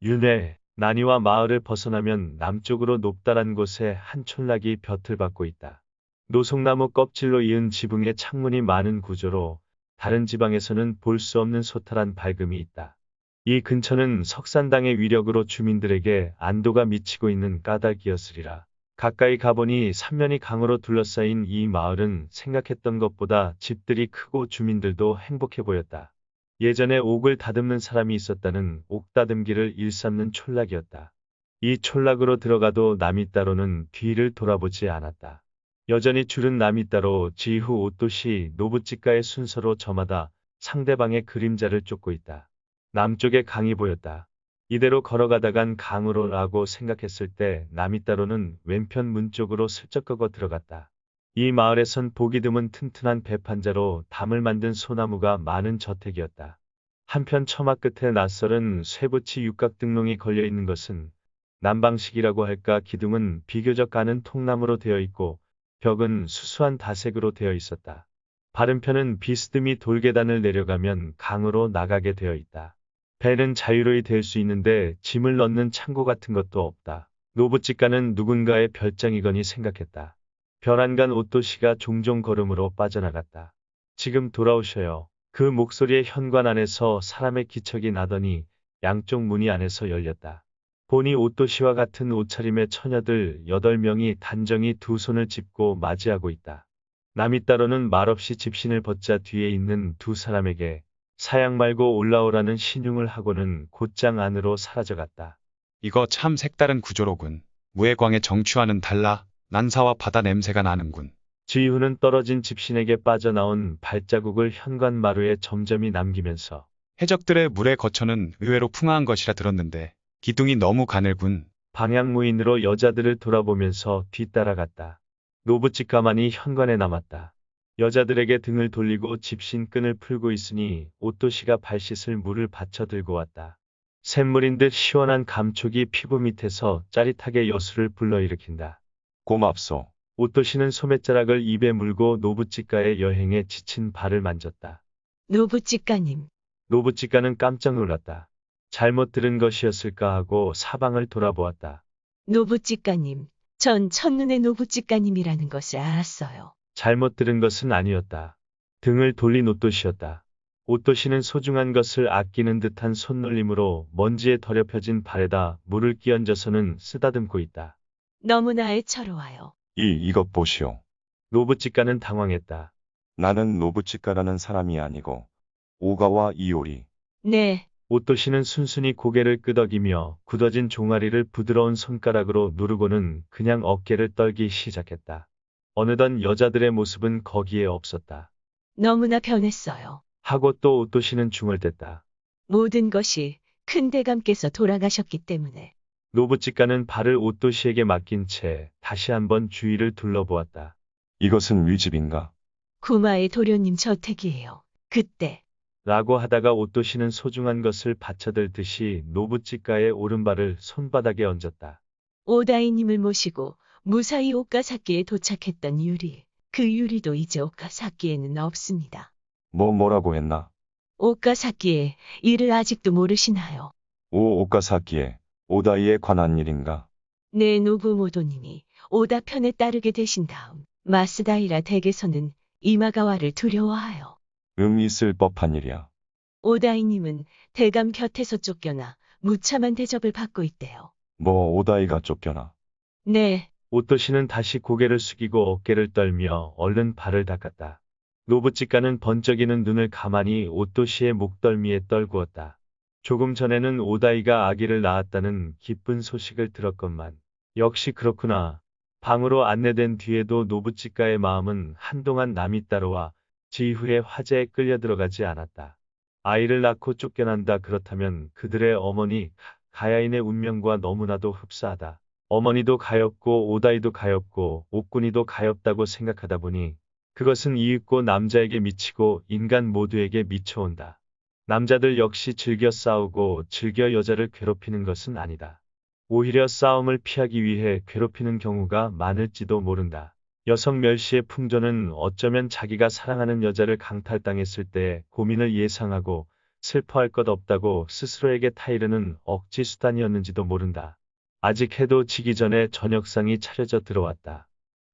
윤회, 난이와 마을을 벗어나면 남쪽으로 높다란 곳에 한 촌락이 벼틀 받고 있다. 노송나무 껍질로 이은 지붕에 창문이 많은 구조로 다른 지방에서는 볼 수 없는 소탈한 밝음이 있다. 이 근처는 석산당의 위력으로 주민들에게 안도가 미치고 있는 까닭이었으리라. 가까이 가보니 삼면이 강으로 둘러싸인 이 마을은 생각했던 것보다 집들이 크고 주민들도 행복해 보였다. 예전에 옥을 다듬는 사람이 있었다는 옥다듬기를 일삼는 촌락이었다. 이 촌락으로 들어가도 남이 따로는 뒤를 돌아보지 않았다. 여전히 줄은 남이 따로 지후 옷도시 노부찌가의 순서로 저마다 상대방의 그림자를 쫓고 있다. 남쪽에 강이 보였다. 이대로 걸어가다간 강으로 라고 생각했을 때 남이 따로는 왼편 문 쪽으로 슬쩍 걷어 들어갔다. 이 마을에선 보기 드문 튼튼한 배판자로 담을 만든 소나무가 많은 저택이었다. 한편 처마 끝에 낯설은 쇠붙이 육각등롱이 걸려 있는 것은 남방식이라고 할까. 기둥은 비교적 가는 통나무로 되어 있고 벽은 수수한 다색으로 되어 있었다. 바른편은 비스듬히 돌계단을 내려가면 강으로 나가게 되어 있다. 배는 자유로이 될 수 있는데 짐을 넣는 창고 같은 것도 없다. 노부찌가는 누군가의 별장이거니 생각했다. 별안간 오토시가 종종 걸음으로 빠져나갔다. 지금 돌아오셔요. 그 목소리의 현관 안에서 사람의 기척이 나더니 양쪽 문이 안에서 열렸다. 보니 오토시와 같은 옷차림의 처녀들 8명이 단정히 두 손을 짚고 맞이하고 있다. 남이 따로는 말없이 집신을 벗자 뒤에 있는 두 사람에게 사양 말고 올라오라는 신용을 하고는 곧장 안으로 사라져갔다. 이거 참 색다른 구조로군. 무해광의 정취와는 달라 난사와 바다 냄새가 나는군. 지휘후는 떨어진 집신에게 빠져나온 발자국을 현관 마루에 점점이 남기면서 해적들의 물의 거처는 의외로 풍화한 것이라 들었는데 기둥이 너무 가늘군. 방향무인으로 여자들을 돌아보면서 뒤따라갔다. 노부찌가만이 현관에 남았다. 여자들에게 등을 돌리고 집신 끈을 풀고 있으니 오토시가 발 씻을 물을 받쳐 들고 왔다. 샘물인 듯 시원한 감촉이 피부 밑에서 짜릿하게 여수를 불러일으킨다. 고맙소. 오토시는 소매자락을 입에 물고 노부찌가의 여행에 지친 발을 만졌다. 노부찌가님, 노부찌가는 깜짝 놀랐다. 잘못 들은 것이었을까 하고 사방을 돌아보았다. 노부찌가님, 전 첫눈에 노부찌가님이라는 것을 알았어요. 잘못 들은 것은 아니었다. 등을 돌린 오토시였다. 오토시는 소중한 것을 아끼는 듯한 손놀림으로 먼지에 더럽혀진 발에다 물을 끼얹어서는 쓰다듬고 있다. 너무나 애처로워요. 이것 보시오. 노부찌가는 당황했다. 나는 노부찌가라는 사람이 아니고 오가와 이오리. 네, 오토시는 순순히 고개를 끄덕이며 굳어진 종아리를 부드러운 손가락으로 누르고는 그냥 어깨를 떨기 시작했다. 어느덧 여자들의 모습은 거기에 없었다. 너무나 변했어요. 하고 또 오토시는 중얼댔다. 모든 것이 큰 대감께서 돌아가셨기 때문에. 노부찌가는 발을 오토시에게 맡긴 채 다시 한번 주위를 둘러보았다. 이것은 위집인가? 구마의 도련님 저택이에요. 그때 라고 하다가 오토시는 소중한 것을 받쳐들듯이 노부찌가의 오른발을 손바닥에 얹었다. 오다이님을 모시고 무사히 오카사키에 도착했던 유리. 그 유리도 이제 오카사키에는 없습니다. 뭐라고 했나? 오카사키의 일을 아직도 모르시나요? 오카사키에 오다이에 관한 일인가? 네, 노부모도님이 오다 편에 따르게 되신 다음 마스다이라 댁에서는 이마가와를 두려워하여 있을 법한 일이야. 오다이님은 대감 곁에서 쫓겨나 무참한 대접을 받고 있대요. 오다이가 쫓겨나. 네, 오토시는 다시 고개를 숙이고 어깨를 떨며 얼른 발을 닦았다. 노부찌가는 번쩍이는 눈을 가만히 오토시의 목덜미에 떨구었다. 조금 전에는 오다이가 아기를 낳았다는 기쁜 소식을 들었건만 역시 그렇구나. 방으로 안내된 뒤에도 노부찌가의 마음은 한동안 남이 따로와 지휘후의 화제에 끌려 들어가지 않았다. 아이를 낳고 쫓겨난다. 그렇다면 그들의 어머니 가야인의 운명과 너무나도 흡사하다. 어머니도 가엾고 오다이도 가엾고 옥군이도 가엾다고 생각하다 보니 그것은 이윽고 남자에게 미치고 인간 모두에게 미쳐온다. 남자들 역시 즐겨 싸우고 즐겨 여자를 괴롭히는 것은 아니다. 오히려 싸움을 피하기 위해 괴롭히는 경우가 많을지도 모른다. 여성 멸시의 풍조는 어쩌면 자기가 사랑하는 여자를 강탈당했을 때의 고민을 예상하고 슬퍼할 것 없다고 스스로에게 타이르는 억지 수단이었는지도 모른다. 아직 해도 지기 전에 저녁상이 차려져 들어왔다.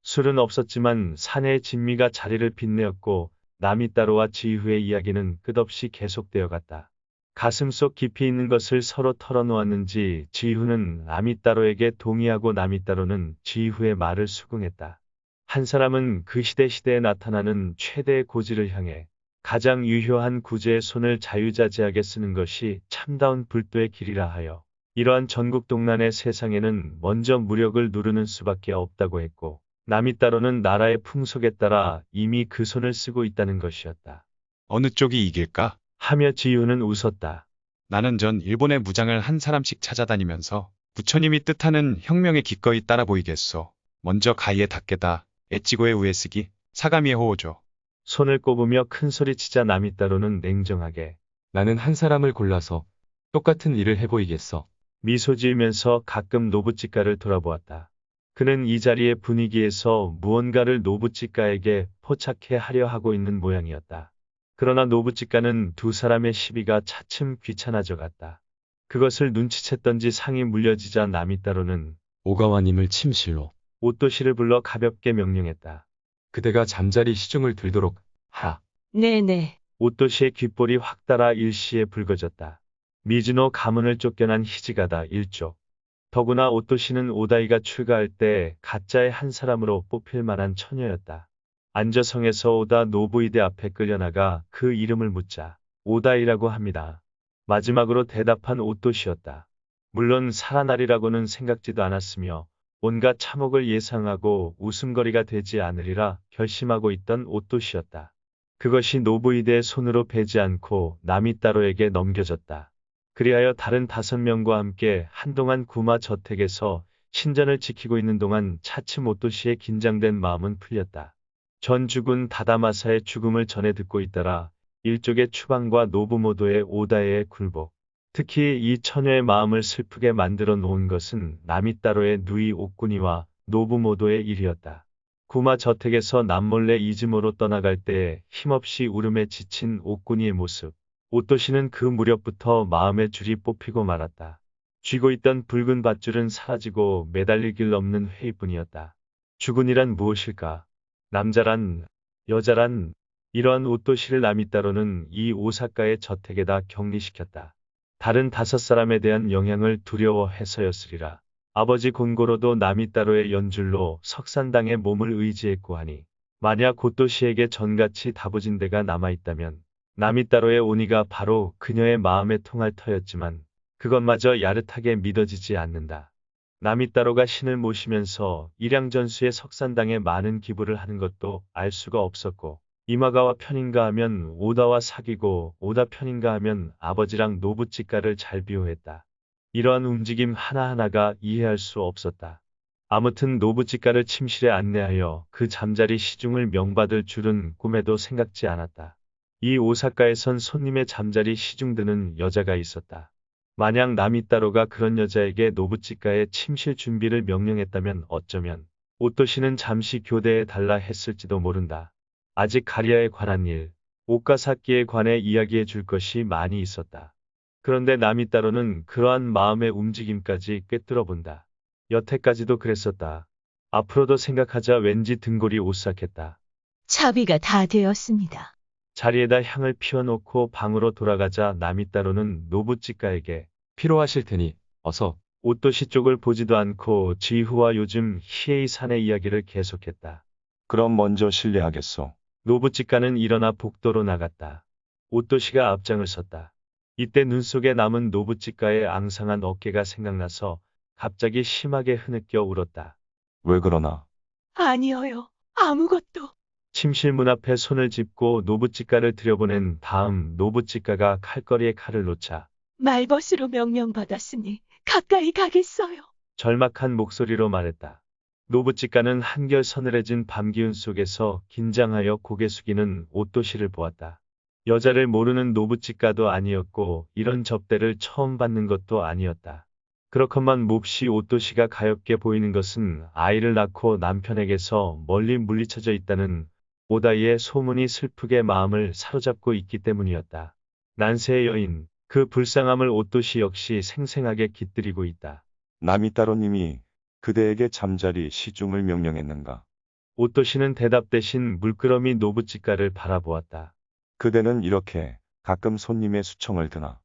술은 없었지만 사내의 진미가 자리를 빛내었고 나미따로와 지휘의 이야기는 끝없이 계속되어 갔다. 가슴속 깊이 있는 것을 서로 털어놓았는지 지휘는 나미따로에게 동의하고 나미따로는 지휘의 말을 수긍했다. 한 사람은 그 시대에 나타나는 최대의 고지를 향해 가장 유효한 구제의 손을 자유자재하게 쓰는 것이 참다운 불도의 길이라 하여 이러한 전국동난의 세상에는 먼저 무력을 누르는 수밖에 없다고 했고 나미따로는 나라의 풍속에 따라 이미 그 손을 쓰고 있다는 것이었다. 어느 쪽이 이길까? 하며 지유는 웃었다. 나는 전 일본의 무장을 한 사람씩 찾아다니면서 부처님이 뜻하는 혁명에 기꺼이 따라 보이겠소. 먼저 가이에 닦게다. 에치고의 우에스기, 사가미의 호오죠. 손을 꼽으며 큰소리치자 나미따로는 냉정하게 나는 한 사람을 골라서 똑같은 일을 해보이겠어. 미소 지으면서 가끔 노부찌까를 돌아보았다. 그는 이 자리의 분위기에서 무언가를 노부찌까에게 포착해 하려 하고 있는 모양이었다. 그러나 노부찌까는 두 사람의 시비가 차츰 귀찮아져 갔다. 그것을 눈치챘던지 상이 물려지자 나미따로는 오가와님을 침실로. 오또시를 불러 가볍게 명령했다. 그대가 잠자리 시중을 들도록 하. 네네. 오또시의 귓볼이 확 달아 일시에 붉어졌다. 미즈노 가문을 쫓겨난 히지가다 일족. 더구나 오또시는 오다이가 출가할 때 가짜의 한 사람으로 뽑힐 만한 처녀였다. 안저성에서 오다 노부이대 앞에 끌려나가 그 이름을 묻자 오다이라고 합니다. 마지막으로 대답한 오또시였다. 물론 살아나리라고는 생각지도 않았으며 온갖 참혹을 예상하고 웃음거리가 되지 않으리라 결심하고 있던 오또시였다. 그것이 노부이대의 손으로 베지 않고 나미따로에게 넘겨졌다. 그리하여 다른 5명과 함께 한동안 구마 저택에서 신전을 지키고 있는 동안 차츰 오또시의 긴장된 마음은 풀렸다. 전 죽은 다다마사의 죽음을 전해 듣고 있더라. 일족의 추방과 노부모도의 오다에의 굴복. 특히 이 처녀의 마음을 슬프게 만들어 놓은 것은 나미따로의 누이 옥군이와 노부모도의 일이었다. 구마 저택에서 남몰래 이즈모로 떠나갈 때에 힘없이 울음에 지친 옥군이의 모습. 오또시는 그 무렵부터 마음의 줄이 뽑히고 말았다. 쥐고 있던 붉은 밧줄은 사라지고 매달릴 길 없는 회의뿐이었다. 죽은이란 무엇일까? 남자란, 여자란, 이러한 오또시를 나미따로는 이 오사카의 저택에다 격리시켰다. 다른 5사람에 대한 영향을 두려워해서였으리라. 아버지 곤고로도 나미따로의 연줄로 석산당에 몸을 의지했고 하니 만약 오또시에게 전같이 다부진 데가 남아있다면 나미따로의 온이가 바로 그녀의 마음에 통할 터였지만 그것마저 야릇하게 믿어지지 않는다. 나미따로가 신을 모시면서 일양전수의 석산당에 많은 기부를 하는 것도 알 수가 없었고 이마가와 편인가 하면 오다와 사귀고 오다 편인가 하면 아버지랑 노부찌까를 잘 비호했다. 이러한 움직임 하나하나가 이해할 수 없었다. 아무튼 노부찌까를 침실에 안내하여 그 잠자리 시중을 명받을 줄은 꿈에도 생각지 않았다. 이 오사카에선 손님의 잠자리 시중 드는 여자가 있었다. 만약 나미따로가 그런 여자에게 노부찌까의 침실 준비를 명령했다면 어쩌면 오또시는 잠시 교대에 달라 했을지도 모른다. 아직 가리아에 관한 일, 오카사키에 관해 이야기해 줄 것이 많이 있었다. 그런데 나미따로는 그러한 마음의 움직임까지 꿰뚫어 본다. 여태까지도 그랬었다. 앞으로도 생각하자 왠지 등골이 오싹했다. 차비가 다 되었습니다. 자리에다 향을 피워놓고 방으로 돌아가자 나미따로는 노부찌까에게 필요하실 테니 어서. 오또시 쪽을 보지도 않고 지휘와 요즘 히에이산의 이야기를 계속했다. 그럼 먼저 실례하겠소. 노부찌까는 일어나 복도로 나갔다. 오또시가 앞장을 섰다. 이때 눈 속에 남은 노부찌까의 앙상한 어깨가 생각나서 갑자기 심하게 흐느껴 울었다. 왜 그러나? 아니어요. 아무것도. 침실 문 앞에 손을 짚고 노부찌까를 들여보낸 다음 노부찌까가 칼거리에 칼을 놓자 말벗으로 명령받았으니 가까이 가겠어요. 절막한 목소리로 말했다. 노부찌까는 한결 서늘해진 밤 기운 속에서 긴장하여 고개 숙이는 오또시를 보았다. 여자를 모르는 노부찌까도 아니었고 이런 접대를 처음 받는 것도 아니었다. 그렇건만 몹시 오또시가 가엾게 보이는 것은 아이를 낳고 남편에게서 멀리 물리쳐져 있다는 오다이의 소문이 슬프게 마음을 사로잡고 있기 때문이었다. 난세의 여인, 그 불쌍함을 오또시 역시 생생하게 깃들이고 있다. 나미따로님이 그대에게 잠자리 시중을 명령했는가? 오또시는 대답 대신 물끄러미 노부찌까를 바라보았다. 그대는 이렇게 가끔 손님의 수청을 드나?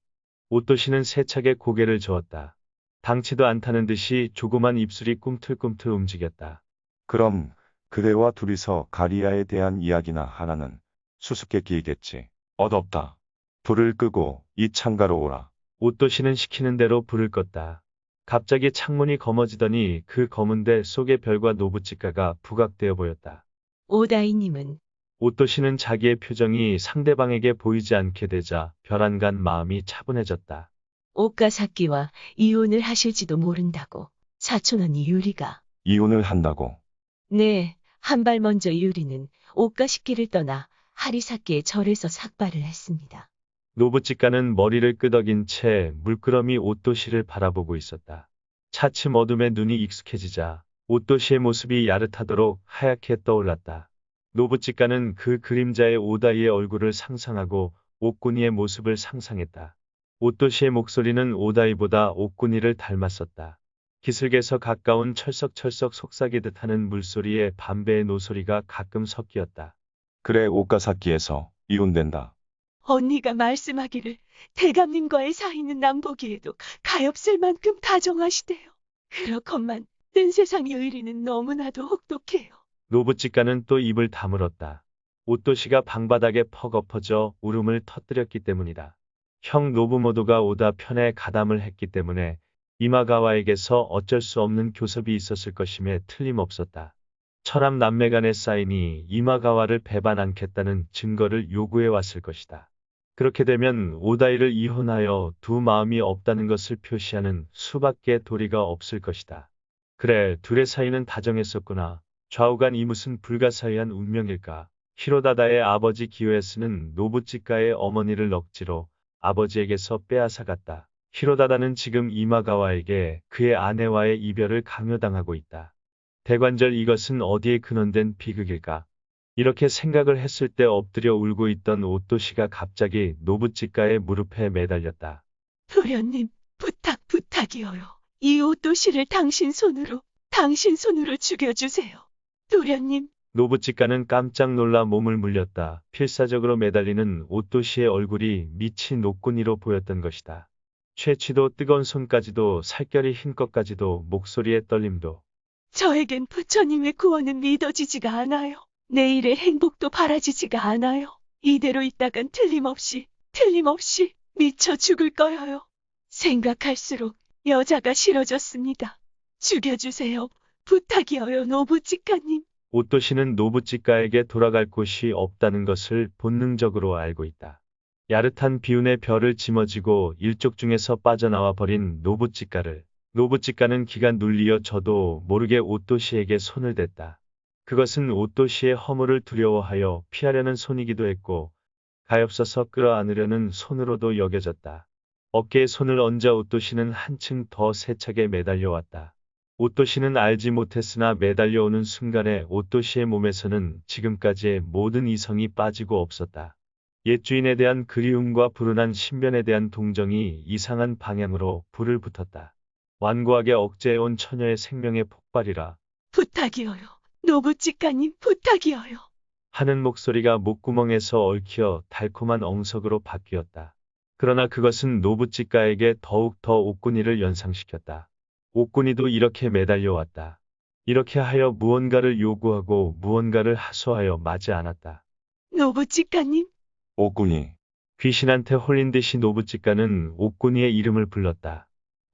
오또시는 세차게 고개를 저었다. 당치도 않다는 듯이 조그만 입술이 꿈틀꿈틀 움직였다. 그럼 그대와 둘이서 가리아에 대한 이야기나 하라는 수수께끼이겠지. 얻없다. 불을 끄고 이 창가로 오라. 오또시는 시키는 대로 불을 껐다. 갑자기 창문이 검어지더니 그 검은 데 속의 별과 노부찌까가 부각되어 보였다. 오다이님은 오또시는 자기의 표정이 상대방에게 보이지 않게 되자 별안간 마음이 차분해졌다. 오카사키와 이혼을 하실지도 모른다고 사촌언니 유리가. 이혼을 한다고. 네, 한 발 먼저 유리는 오카시키를 떠나 하리사키의 절에서 삭발을 했습니다. 노부찌까는 머리를 끄덕인 채 물끄러미 오또시를 바라보고 있었다. 차츰 어둠에 눈이 익숙해지자 오또시의 모습이 야릇하도록 하얗게 떠올랐다. 노부찌까는 그 그림자의 오다이의 얼굴을 상상하고 옥군이의 모습을 상상했다. 오또시의 목소리는 오다이보다 옥군이를 닮았었다. 기슭에서 가까운 철썩철썩 속삭이듯 하는 물소리에 밤배의 노소리가 가끔 섞였다. 그래 오카사키에서 이혼된다. 언니가 말씀하기를 대감님과의 사이는 남보기에도 가엾을 만큼 다정하시대요. 그렇건만 뜬 세상 의리는 너무나도 혹독해요. 노부찌까는 또 입을 다물었다. 오또시가 방바닥에 퍽 엎어져 울음을 터뜨렸기 때문이다. 형 노부모도가 오다 편에 가담을 했기 때문에 이마가와에게서 어쩔 수 없는 교섭이 있었을 것임에 틀림없었다. 철암 남매 간의 사인이 이마가와를 배반 않겠다는 증거를 요구해 왔을 것이다. 그렇게 되면 오다이를 이혼하여 두 마음이 없다는 것을 표시하는 수밖에 도리가 없을 것이다. 그래, 둘의 사이는 다정했었구나. 좌우간 이 무슨 불가사의한 운명일까. 히로다다의 아버지 기요야스는 노부찌까의 어머니를 억지로 아버지에게서 빼앗아갔다. 히로다다는 지금 이마가와에게 그의 아내와의 이별을 강요당하고 있다. 대관절 이것은 어디에 근원된 비극일까? 이렇게 생각을 했을 때 엎드려 울고 있던 오또시가 갑자기 노부찌까의 무릎에 매달렸다. 도련님, 부탁이어요. 이 오또시를 당신 손으로 죽여주세요. 도련님. 노부찌까는 깜짝 놀라 몸을 물렸다. 필사적으로 매달리는 오또시의 얼굴이 미친 노꾸니로 보였던 것이다. 최취도 뜨거운 손까지도 살결이 흰 것까지도 목소리의 떨림도. 저에겐 부처님의 구원은 믿어지지가 않아요. 내일의 행복도 바라지지가 않아요. 이대로 있다간 틀림없이 미쳐 죽을 거예요. 생각할수록 여자가 싫어졌습니다. 죽여주세요. 부탁이어요, 노부찌까님. 오또시는 노부찌까에게 돌아갈 곳이 없다는 것을 본능적으로 알고 있다. 야릇한 비운의 별을 짊어지고 일족 중에서 빠져나와 버린 노부찌까는 기가 눌리어 저도 모르게 오또시에게 손을 댔다. 그것은 오또시의 허물을 두려워하여 피하려는 손이기도 했고 가엾어서 끌어안으려는 손으로도 여겨졌다. 어깨에 손을 얹어 오또시는 한층 더 세차게 매달려왔다. 오또시는 알지 못했으나 매달려오는 순간에 오또시의 몸에서는 지금까지의 모든 이성이 빠지고 없었다. 옛 주인에 대한 그리움과 불운한 신변에 대한 동정이 이상한 방향으로 불을 붙었다. 완고하게 억제해온 처녀의 생명의 폭발이라. 부탁이어요. 노부찌까님, 부탁이어요. 하는 목소리가 목구멍에서 얽혀 달콤한 엉석으로 바뀌었다. 그러나 그것은 노부찌까에게 더욱 더 옥군이를 연상시켰다. 옥군이도 이렇게 매달려왔다. 이렇게 하여 무언가를 요구하고 무언가를 하소하여 마지 않았다. 노부찌까님. 옥군이. 귀신한테 홀린 듯이 노부찌까는 옥군이의 이름을 불렀다.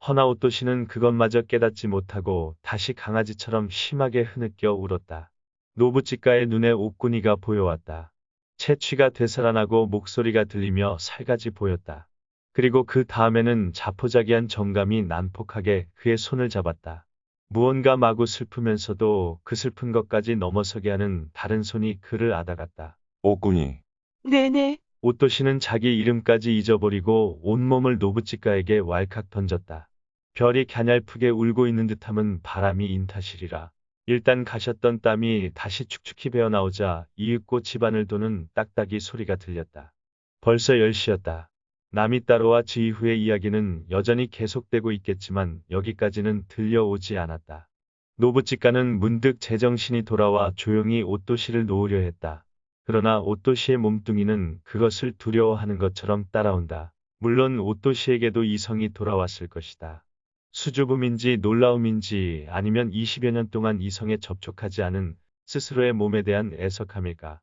허나 오또시는 그것마저 깨닫지 못하고 다시 강아지처럼 심하게 흐느껴 울었다. 노부찌까의 눈에 옥군이가 보여왔다. 채취가 되살아나고 목소리가 들리며 살같이 보였다. 그리고 그 다음에는 자포자기한 정감이 난폭하게 그의 손을 잡았다. 무언가 마구 슬프면서도 그 슬픈 것까지 넘어서게 하는 다른 손이 그를 아다갔다. 옥군이. 네네. 오또시는 자기 이름까지 잊어버리고 온몸을 노부찌까에게 왈칵 던졌다. 별이 갸냘프게 울고 있는 듯함은 바람이 인타시리라. 일단 가셨던 땀이 다시 축축히 배어나오자 이윽고 집안을 도는 딱딱이 소리가 들렸다. 벌써 10시였다. 남이 따로와 지이후의 이야기는 여전히 계속되고 있겠지만 여기까지는 들려오지 않았다. 노부찌까는 문득 제정신이 돌아와 조용히 오토시를 놓으려 했다. 그러나 오토시의 몸뚱이는 그것을 두려워하는 것처럼 따라온다. 물론 오토시에게도 이성이 돌아왔을 것이다. 수줍음인지 놀라움인지 아니면 20여 년 동안 이성에 접촉하지 않은 스스로의 몸에 대한 애석함일까.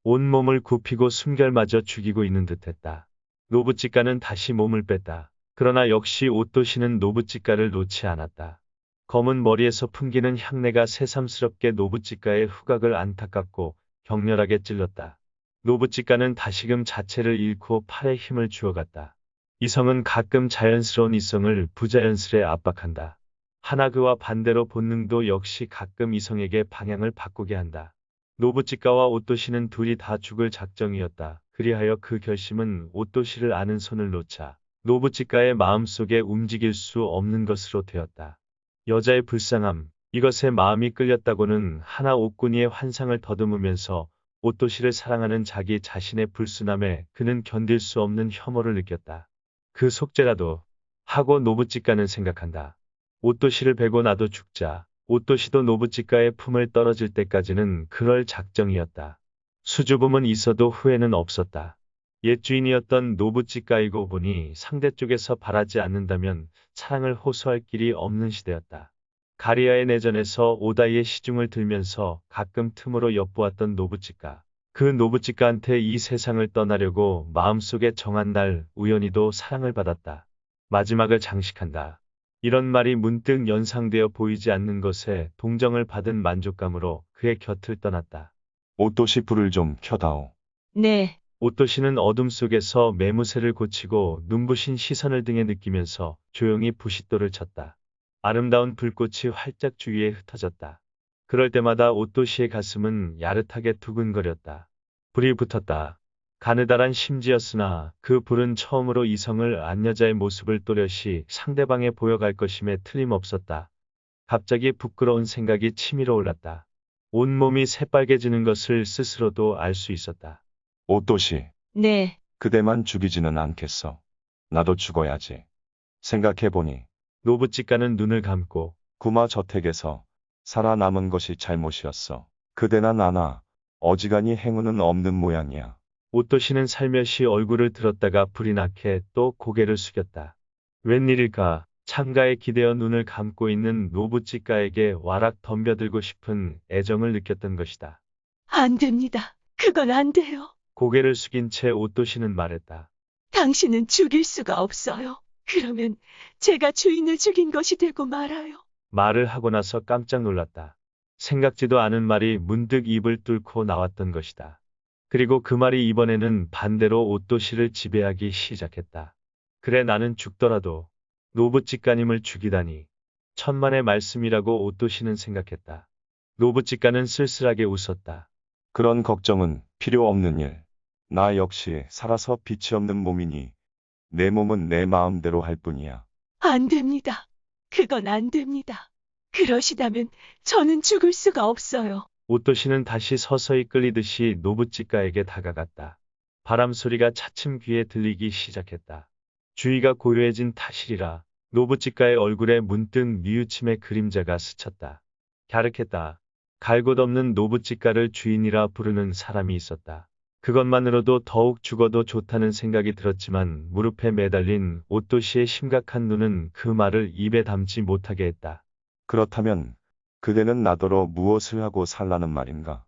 온몸을 굽히고 숨결마저 죽이고 있는 듯했다. 노부찌까는 다시 몸을 뺐다. 그러나 역시 오토시는 노부찌까를 놓지 않았다. 검은 머리에서 풍기는 향내가 새삼스럽게 노부찌까의 후각을 안타깝고 격렬하게 찔렀다. 노부찌까는 다시금 자체를 잃고 팔에 힘을 주어갔다. 이성은 가끔 자연스러운 이성을 부자연스레 압박한다. 하나 그와 반대로 본능도 역시 가끔 이성에게 방향을 바꾸게 한다. 노부찌까와 오토시는 둘이 다 죽을 작정이었다. 그리하여 그 결심은 오토시를 아는 손을 놓자 노부찌까의 마음속에 움직일 수 없는 것으로 되었다. 여자의 불쌍함, 이것에 마음이 끌렸다고는 하나 옥군이의 환상을 더듬으면서 오토시를 사랑하는 자기 자신의 불순함에 그는 견딜 수 없는 혐오를 느꼈다. 그 속죄라도 하고 노부찌까는 생각한다. 오토시를 베고 나도 죽자. 오토시도 노부찌까의 품을 떨어질 때까지는 그럴 작정이었다. 수줍음은 있어도 후회는 없었다. 옛 주인이었던 노부찌까이고 보니 상대 쪽에서 바라지 않는다면 사랑을 호소할 길이 없는 시대였다. 가리아의 내전에서 오다이의 시중을 들면서 가끔 틈으로 엿보았던 노부찌까. 그 노부찌까한테 이 세상을 떠나려고 마음속에 정한 날 우연히도 사랑을 받았다. 마지막을 장식한다. 이런 말이 문득 연상되어 보이지 않는 것에 동정을 받은 만족감으로 그의 곁을 떠났다. 오토시 불을 좀 켜다오. 네, 오토시는 어둠 속에서 매무새를 고치고 눈부신 시선을 등에 느끼면서 조용히 부싯돌을 쳤다. 아름다운 불꽃이 활짝 주위에 흩어졌다. 그럴 때마다 오토시의 가슴은 야릇하게 두근거렸다. 불이 붙었다. 가느다란 심지였으나 그 불은 처음으로 이성을 안 여자의 모습을 또렷이 상대방에 보여갈 것임에 틀림없었다. 갑자기 부끄러운 생각이 치밀어 올랐다. 온몸이 새빨개지는 것을 스스로도 알 수 있었다. 오토시, 네, 그대만 죽이지는 않겠어. 나도 죽어야지. 생각해보니 노부찌까는 눈을 감고 구마 저택에서 살아남은 것이 잘못이었어. 그대나 나나 어지간히 행운은 없는 모양이야. 오토시는 살며시 얼굴을 들었다가 불이 나게 또 고개를 숙였다. 웬일일까? 창가에 기대어 눈을 감고 있는 노부찌까에게 와락 덤벼들고 싶은 애정을 느꼈던 것이다. 안 됩니다. 그건 안 돼요. 고개를 숙인 채 오토시는 말했다. 당신은 죽일 수가 없어요. 그러면 제가 주인을 죽인 것이 되고 말아요. 말을 하고 나서 깜짝 놀랐다. 생각지도 않은 말이 문득 입을 뚫고 나왔던 것이다. 그리고 그 말이 이번에는 반대로 오토시를 지배하기 시작했다. 그래 나는 죽더라도 노부찌까님을 죽이다니. 천만의 말씀이라고 오토시는 생각했다. 노부찌까는 쓸쓸하게 웃었다. 그런 걱정은 필요 없는 일. 나 역시 살아서 빛이 없는 몸이니 내 몸은 내 마음대로 할 뿐이야. 안 됩니다. 그건 안 됩니다. 그러시다면 저는 죽을 수가 없어요. 오토시는 다시 서서히 끌리듯이 노부찌까에게 다가갔다. 바람 소리가 차츰 귀에 들리기 시작했다. 주위가 고요해진 탓이라 노부찌까의 얼굴에 문득 뉘우침의 그림자가 스쳤다. 갸륵했다. 갈 곳 없는 노부찌까를 주인이라 부르는 사람이 있었다. 그것만으로도 더욱 죽어도 좋다는 생각이 들었지만 무릎에 매달린 오토시의 심각한 눈은 그 말을 입에 담지 못하게 했다. 그렇다면 그대는 나더러 무엇을 하고 살라는 말인가?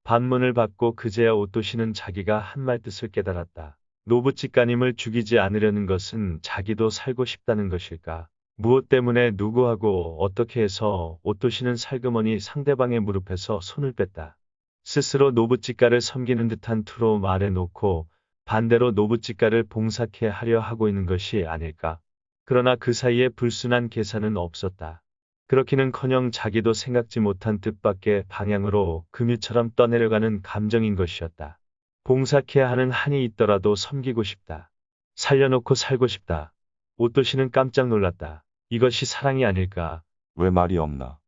반문을 받고 그제야 오토시는 자기가 한 말 뜻을 깨달았다. 노부찌까님을 죽이지 않으려는 것은 자기도 살고 싶다는 것일까? 무엇 때문에 누구하고 어떻게 해서 오토시는 살그머니 상대방의 무릎에서 손을 뺐다. 스스로 노부찌까를 섬기는 듯한 투로 말해놓고 반대로 노부찌까를 봉사케 하려 하고 있는 것이 아닐까? 그러나 그 사이에 불순한 계산은 없었다. 그렇기는커녕 자기도 생각지 못한 뜻밖의 방향으로 금유처럼 떠내려가는 감정인 것이었다. 봉사케 하는 한이 있더라도 섬기고 싶다. 살려놓고 살고 싶다. 오토시는 깜짝 놀랐다. 이것이 사랑이 아닐까? 왜 말이 없나?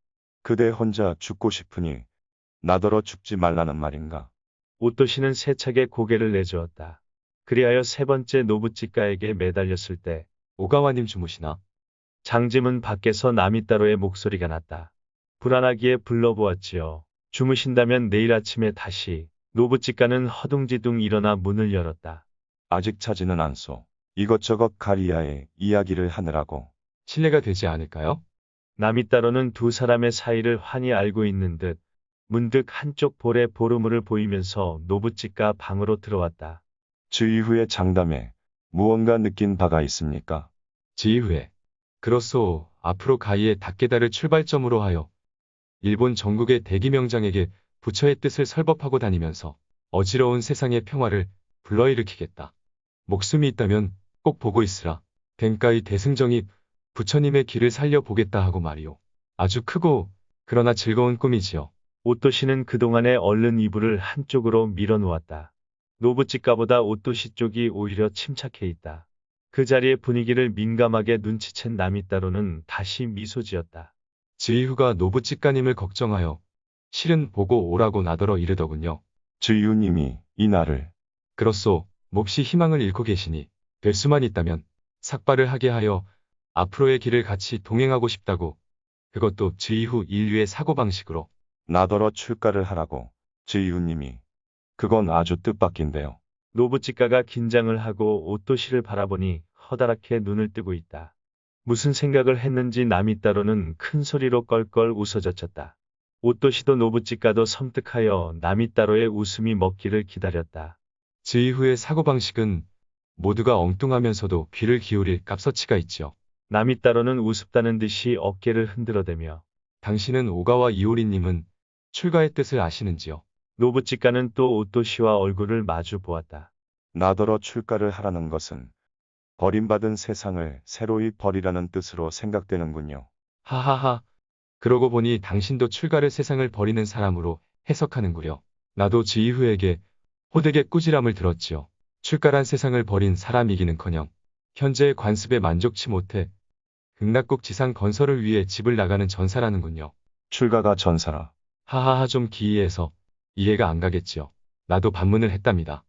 그대 혼자 죽고 싶으니 나더러 죽지 말라는 말인가? 오토시는 세차게 고개를 내저었다. 그리하여 세 번째 노부찌까에게 매달렸을 때 오가와님 주무시나? 장지문 밖에서 나미따로의 목소리가 났다. 불안하기에 불러보았지요. 주무신다면 내일 아침에 다시. 노부찌까는 허둥지둥 일어나 문을 열었다. 아직 차지는 않소. 이것저것 가리아의 이야기를 하느라고. 실례가 되지 않을까요? 나미따로는 두 사람의 사이를 환히 알고 있는 듯 문득 한쪽 볼에 보루물을 보이면서 노부찌까 방으로 들어왔다. 주의 후의 장담에 무언가 느낀 바가 있습니까? 지휘후에. 그렇소. 앞으로 가이의 닥게다를 출발점으로 하여 일본 전국의 대기 명장에게 부처의 뜻을 설법하고 다니면서 어지러운 세상의 평화를 불러일으키겠다. 목숨이 있다면 꼭 보고 있으라. 댕가이 대승정이 부처님의 길을 살려보겠다 하고 말이오. 아주 크고 그러나 즐거운 꿈이지요. 오토시는 그동안에 얼른 이불을 한쪽으로 밀어놓았다. 노부찌까보다 오토시 쪽이 오히려 침착해 있다. 그 자리의 분위기를 민감하게 눈치챈 나미따로는 다시 미소 지었다. 지휘후가 노부찌까님을 걱정하여 실은 보고 오라고 나더러 이르더군요. 주유님이 이 날을 그렇소. 몹시 희망을 잃고 계시니 될 수만 있다면 삭발을 하게 하여 앞으로의 길을 같이 동행하고 싶다고. 그것도 지휘후 인류의 사고방식으로. 나더러 출가를 하라고. 주유님이. 그건 아주 뜻밖인데요. 노부찌까가 긴장을 하고 오토시를 바라보니 허다랗게 눈을 뜨고 있다. 무슨 생각을 했는지 나미따로는 큰 소리로 껄껄 웃어젖혔다. 오토시도 노부찌까도 섬뜩하여 나미따로의 웃음이 먹기를 기다렸다. 지휘후의 사고방식은 모두가 엉뚱하면서도 귀를 기울일 값어치가 있지요. 나미따로는 우습다는 듯이 어깨를 흔들어대며 당신은 오가와 이오리님은 출가의 뜻을 아시는지요? 노부찌까는 또 오토시와 얼굴을 마주 보았다. 나더러 출가를 하라는 것은 버림받은 세상을 새로이 버리라는 뜻으로 생각되는군요. 하하하. 그러고 보니 당신도 출가를 세상을 버리는 사람으로 해석하는구려. 나도 지휘후에게 호되게 꾸지람을 들었지요. 출가란 세상을 버린 사람이기는커녕 현재의 관습에 만족치 못해 극락국 지상 건설을 위해 집을 나가는 전사라는군요. 출가가 전사라. 하하하 좀 기이해서 이해가 안 가겠지요. 나도 반문을 했답니다.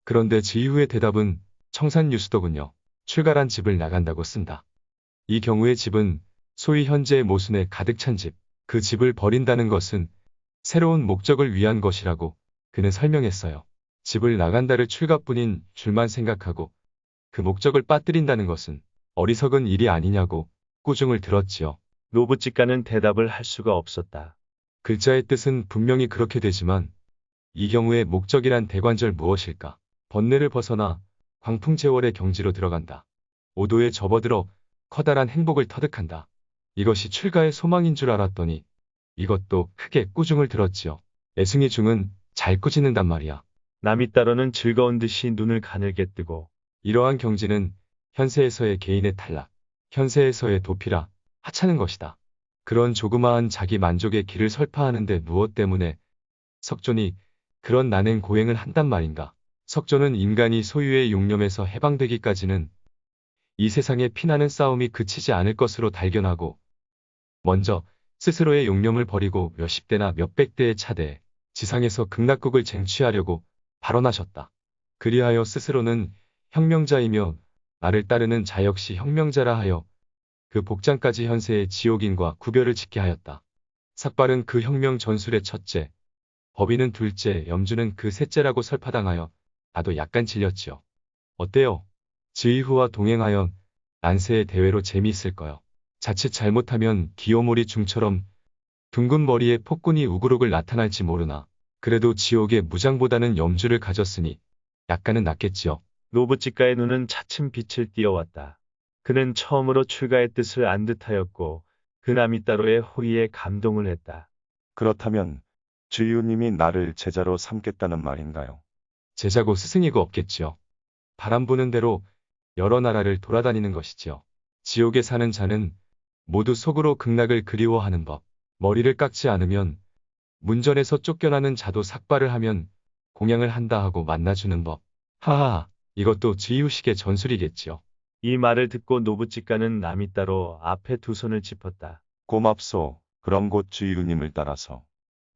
그런데 지휘후의 대답은 청산유수더군요. 출가란 집을 나간다고 쓴다. 이 경우의 집은 소위 현재의 모순에 가득 찬 집, 그 집을 버린다는 것은 새로운 목적을 위한 것이라고 그는 설명했어요. 집을 나간다를 출가뿐인 줄만 생각하고 그 목적을 빠뜨린다는 것은 어리석은 일이 아니냐고 꾸중을 들었지요. 노부찌까는 대답을 할 수가 없었다. 글자의 뜻은 분명히 그렇게 되지만 이 경우의 목적이란 대관절 무엇일까? 번뇌를 벗어나 광풍제월의 경지로 들어간다. 오도에 접어들어 커다란 행복을 터득한다. 이것이 출가의 소망인 줄 알았더니 이것도 크게 꾸중을 들었지요. 애승이 중은 잘 꾸짖는단 말이야. 나미따로는 즐거운 듯이 눈을 가늘게 뜨고 이러한 경지는 현세에서의 개인의 탈락, 현세에서의 도피라 하찮은 것이다. 그런 조그마한 자기 만족의 길을 설파하는데 무엇 때문에 석존이 그런 난행 고행을 한단 말인가. 석존은 인간이 소유의 용념에서 해방되기까지는 이 세상의 피나는 싸움이 그치지 않을 것으로 달견하고 먼저 스스로의 용념을 버리고 몇십 대나 몇백 대의 차대에 지상에서 극락국을 쟁취하려고 발언하셨다. 그리하여 스스로는 혁명자이며 나를 따르는 자 역시 혁명자라 하여 그 복장까지 현세의 지옥인과 구별을 짓게 하였다. 삭발은 그 혁명 전술의 첫째, 법인은 둘째, 염주는 그 셋째라고 설파당하여 나도 약간 질렸지요. 어때요? 지휘후와 동행하여 난세의 대회로 재미있을 거요. 자칫 잘못하면 기요모리 중처럼 둥근 머리에 폭군이 우그룩을 나타날지 모르나 그래도 지옥의 무장보다는 염주를 가졌으니 약간은 낫겠지요. 노부찌까의 눈은 차츰 빛을 띄어왔다. 그는 처음으로 출가의 뜻을 안 듯하였고 그 나미따로의 호의에 감동을 했다. 그렇다면 주유님이 나를 제자로 삼겠다는 말인가요? 제자고 스승이고 없겠지요. 바람 부는 대로 여러 나라를 돌아다니는 것이지요. 지옥에 사는 자는 모두 속으로 극락을 그리워하는 법. 머리를 깎지 않으면 문전에서 쫓겨나는 자도 삭발을 하면 공양을 한다 하고 만나주는 법. 하하, 이것도 지휘후식의 전술이겠지요. 이 말을 듣고 노부찌까는 나미따로 앞에 두 손을 짚었다. 고맙소. 그럼 곧 주유님을 따라서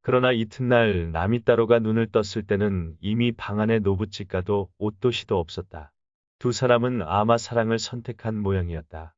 그러나 이튿날 남이따로가 눈을 떴을 때는 이미 방 안에 노부찌가도 옷도시도 없었다. 두 사람은 아마 사랑을 선택한 모양이었다.